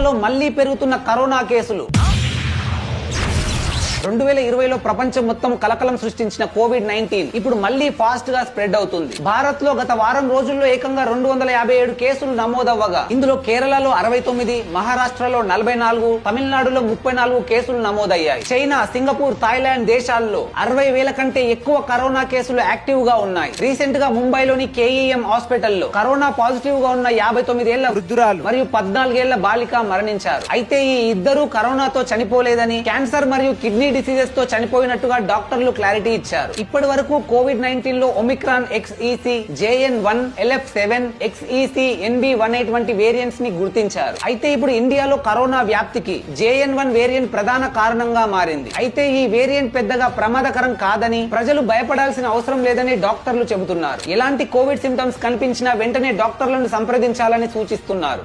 ఇండియాలో మళ్లీ పెరుగుతున్న కరోనా కేసులు. 2020లో ప్రపంచం మొత్తం కలకలం సృష్టించిన కోవిడ్-19 ఇప్పుడు మళ్లీ ఫాస్ట్ గా స్ప్రెడ్ అవుతుంది. భారత్ లో గత వారం రోజుల్లో ఏకంగా 257 కేసులు నమోదవ్వగా ఇందులో కేరళలో 69, మహారాష్ట్రలో 44, తమిళనాడులో 34 కేసులు నమోదయ్యాయి. చైనా, సింగపూర్, థాయిలాండ్ దేశాల్లో 60,000 కంటే ఎక్కువ కరోనా కేసులు యాక్టివ్ గా ఉన్నాయి. రీసెంట్ గా ముంబైలోని కేఈఎం హాస్పిటల్లో కరోనా పాజిటివ్ గా ఉన్న 59 ఏళ్ల వృద్ధురాలు మరియు 14 ఏళ్ల బాలిక మరణించారు. అయితే ఈ ఇద్దరు కరోనాతో చనిపోలేదని, క్యాన్సర్ మరియు కిడ్నీ డిసీజెస్ తో చనిపోయినట్టుగా డాక్టర్లు క్లారిటీ ఇచ్చారు. ఇప్పటి వరకు కోవిడ్-19 లో Omicron XEC, JN1, LF7, XEC, NB18 వంటి వేరియంట్స్ ని గుర్తించారు. అయితే ఇప్పుడు ఇండియాలో కరోనా వ్యాప్తికి JN1 వేరియంట్ ప్రధాన కారణంగా మారింది. అయితే ఈ వేరియంట్ పెద్దగా ప్రమాదకరం కాదని, ప్రజలు భయపడాల్సిన అవసరం లేదని డాక్టర్లు చెబుతున్నారు. ఎలాంటి కోవిడ్ సింప్టమ్స్ కనిపించినా వెంటనే డాక్టర్లను సంప్రదించాలని సూచిస్తున్నారు.